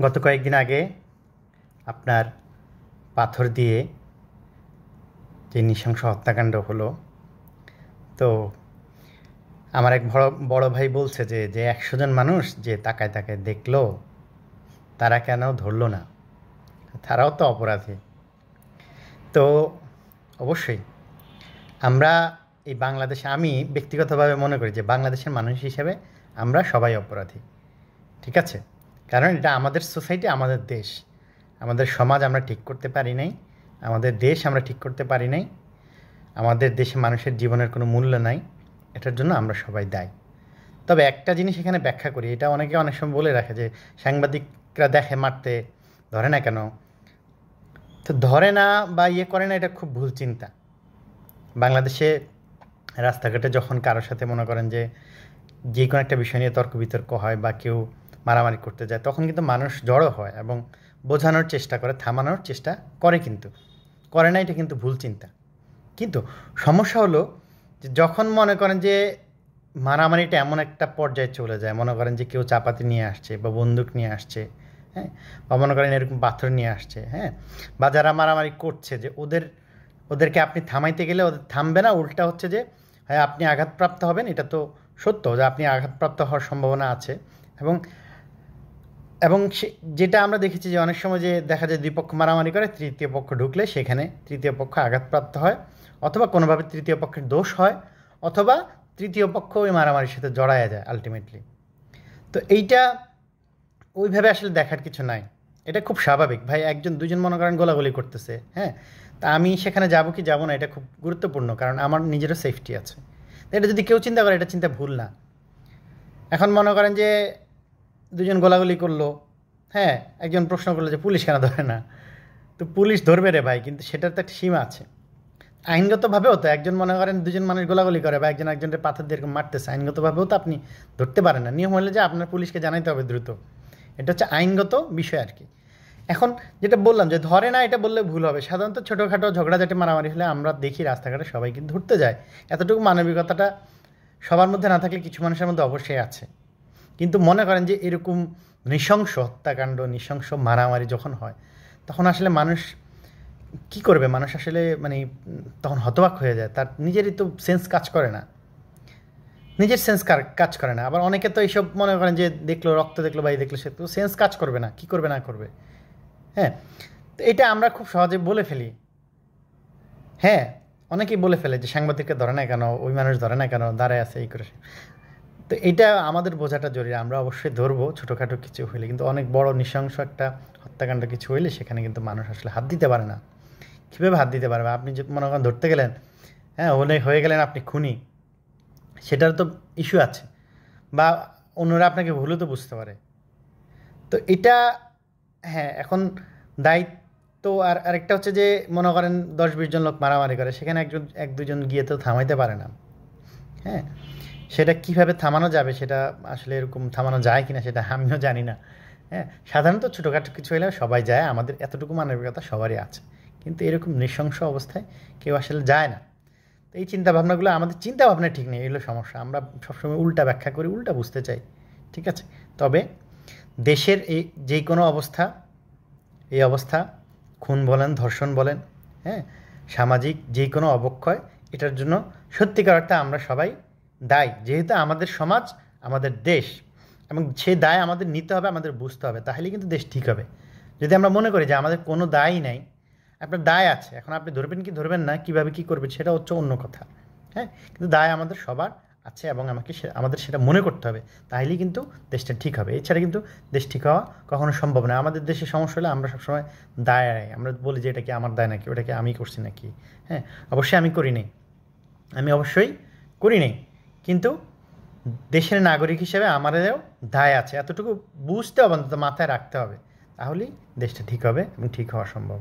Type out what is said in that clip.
গত কয়েকদিন আগে আপনার পাথর দিয়ে যে নৃশংস হত্যাকাণ্ড হলো, তো আমার এক বড় ভাই বলছে যে 100 জন মানুষ যে তাকায় তাকায় দেখলো, তারা কেন ধরলো না? তারাও তো অপরাধী। তো অবশ্যই আমরা এই বাংলাদেশে, আমি ব্যক্তিগতভাবে মনে করি যে বাংলাদেশের মানুষ হিসেবে আমরা সবাই অপরাধী, ঠিক আছে? কারণ এটা আমাদের সোসাইটি, আমাদের দেশ, আমাদের সমাজ আমরা ঠিক করতে পারি নাই, আমাদের দেশ আমরা ঠিক করতে পারি নাই, আমাদের দেশে মানুষের জীবনের কোনো মূল্য নাই, এটার জন্য আমরা সবাই দায়ী। তবে একটা জিনিস এখানে ব্যাখ্যা করি, এটা অনেকে অনেক সময় বলে রাখে যে সাংবাদিকরা দেখে মারতে, ধরে না কেন? তো ধরে না বা করে না, এটা খুব ভুল চিন্তা। বাংলাদেশে রাস্তাঘাটে যখন কারোর সাথে মনে করেন যে কোনো একটা বিষয় নিয়ে তর্ক বিতর্ক হয় বা কেউ মারামারি করতে যায়, তখন কিন্তু মানুষ জড়ো হয় এবং বোঝানোর চেষ্টা করে, থামানোর চেষ্টা করে, কিন্তু করে না, এটা কিন্তু ভুল চিন্তা। কিন্তু সমস্যা হলো যে যখন মনে করেন যে মারামারিটা এমন একটা পর্যায়ে চলে যায়, মনে করেন যে কেউ চাপাতি নিয়ে আসছে বা বন্দুক নিয়ে আসছে, হ্যাঁ, বা মনে করেন এরকম পাথর নিয়ে আসছে, হ্যাঁ, বা যারা মারামারি করছে যে ওদেরকে আপনি থামাইতে গেলে ওদের থামবে না, উল্টা হচ্ছে যে হ্যাঁ আপনি আঘাতপ্রাপ্ত হবেন। এটা তো সত্য যে আপনি আঘাতপ্রাপ্ত হওয়ার সম্ভাবনা আছে। এবং এবং যেটা আমরা দেখেছি যে অনেক সময় যে দেখা যায় দুই পক্ষ মারামারি করে, তৃতীয় পক্ষ ঢুকলে সেখানে তৃতীয় পক্ষ আঘাতপ্রাপ্ত হয়, অথবা কোনোভাবে তৃতীয় পক্ষের দোষ হয়, অথবা তৃতীয় পক্ষ ওই মারামারির সাথে জড়ায়া যায় আলটিমেটলি। তো এইটা ওইভাবে আসলে দেখার কিছু নাই, এটা খুব স্বাভাবিক ভাই। একজন দুজন মনে করেন গোলাগুলি করতেছে, হ্যাঁ, তা আমি সেখানে যাব কি যাব না এটা খুব গুরুত্বপূর্ণ, কারণ আমার নিজেরও সেফটি আছে। এটা যদি কেউ চিন্তা করে, এটা চিন্তা ভুল না। এখন মনে করেন যে দুজন গোলাগুলি করলো, হ্যাঁ, একজন প্রশ্ন করলো যে পুলিশ কেন ধরে না? তো পুলিশ ধরবে রে ভাই, কিন্তু সেটার তো একটা সীমা আছে। আইনগতভাবেও তো একজন মনে করেন দুজন মানুষ গোলাগুলি করে বা একজন একজনের পাথর দিয়ে এরকম মারতেছে, আইনগতভাবেও তো আপনি ধরতে পারেন না। নিয়ম হলে যে আপনার পুলিশকে জানাইতে হবে দ্রুত, এটা হচ্ছে আইনগত বিষয় আর কি। এখন যেটা বললাম যে ধরে না, এটা বললে ভুল হবে। সাধারণত ছোটোখাটো ঝগড়াঝাটি মারামারি হলে আমরা দেখি রাস্তাঘাটে সবাই কিন্তু ধরতে যায়, এতটুকু মানবিকতাটা সবার মধ্যে না থাকলে কিছু মানুষের মধ্যে অবশ্যই আছে। কিন্তু মনে করেন যে এরকম নৃশংস হত্যাকাণ্ড, নৃশংস মারামারি যখন হয়, তখন আসলে মানুষ কী করবে? মানুষ আসলে মানে তখন হতবাক হয়ে যায়, তার নিজেরই তো সেন্স কাজ করে না, নিজের সেন্স কাজ করে না। আবার অনেকে তো এইসব মনে করেন যে দেখলো, রক্ত দেখলো বা এই দেখলো, সে তো সেন্স কাজ করবে না, কী করবে না করবে, হ্যাঁ। তো এটা আমরা খুব সহজে বলে ফেলি, হ্যাঁ, অনেকেই বলে ফেলে যে সাংবাদিককে ধরে না কেন, ওই মানুষ ধরে না কেন, দাঁড়ায় আছে এই করে। তো এটা আমাদের বোঝাটা জরুরি। আমরা অবশ্যই ধরবো ছোটোখাটো কিছু হইলে, কিন্তু অনেক বড় নৃশংস একটা হত্যাকাণ্ড কিছু হইলে সেখানে কিন্তু মানুষ আসলে হাত দিতে পারে না। কীভাবে হাত দিতে পারবে? আপনি যে মনে করেন ধরতে গেলেন, হ্যাঁ, হয়ে গেলেন আপনি খুনি, সেটার তো ইস্যু আছে, বা অন্যরা আপনাকে ভুলও তো বুঝতে পারে। তো এটা, হ্যাঁ, এখন দায়িত্ব আরেকটা হচ্ছে যে মনে করেন 10-20 জন লোক মারামারি করে, সেখানে এক দুজন গিয়ে তো থামাইতে পারে না, হ্যাঁ। সেটা কীভাবে থামানো যাবে, সেটা আসলে এরকম থামানো যায় কিনা সেটা আমিও জানি না, হ্যাঁ। সাধারণত ছোটোখাটো কিছু হলে সবাই যায়, আমাদের এতটুকু মানবিকতা সবারই আছে, কিন্তু এরকম নৃশংস অবস্থায় কেউ আসলে যায় না। তো এই চিন্তাভাবনাগুলো, আমাদের চিন্তাভাবনা ঠিক নেই, এগুলো সমস্যা। আমরা সবসময় উল্টা ব্যাখ্যা করি, উল্টা বুঝতে চাই, ঠিক আছে? তবে দেশের যে কোনো অবস্থা, এই অবস্থা, খুন বলেন, ধর্ষণ বলেন, হ্যাঁ, সামাজিক যে কোনো অবক্ষয়, এটার জন্য সত্যিকার অর্থে আমরা সবাই দায়ী, যেহেতু আমাদের সমাজ, আমাদের দেশ, এবং সেই দায় আমাদের নিতে হবে, আমাদের বুঝতে হবে, তাহলে কিন্তু দেশ ঠিক হবে। যদি আমরা মনে করি যে আমাদের কোনো দায়ই নাই, আপনার দায় আছে, এখন আপনি ধরবেন কি ধরবেন না, কীভাবে কী করবেন সেটা হচ্ছে অন্য কথা, হ্যাঁ, কিন্তু দায় আমাদের সবার আছে এবং আমাদের সেটা মনে করতে হবে, তাহলেই কিন্তু দেশটা ঠিক হবে। এছাড়া কিন্তু দেশ ঠিক হওয়া কখনো সম্ভব নয়। আমাদের দেশে সমস্যা হলে আমরা সবসময় দায়, আমরা বলি যে এটা কি আমার দায় নাকি, ওটা কি আমি করছি নাকি, হ্যাঁ, অবশ্যই আমি করি নাই, আমি অবশ্যই করি নাই, কিন্তু দেশের নাগরিক হিসেবে আমাদেরও দায় আছে, এতটুকু বুঝতে হবে, অন্তত মাথায় রাখতে হবে, তাহলেই দেশটা ঠিক হবে এবং ঠিক হওয়া সম্ভব।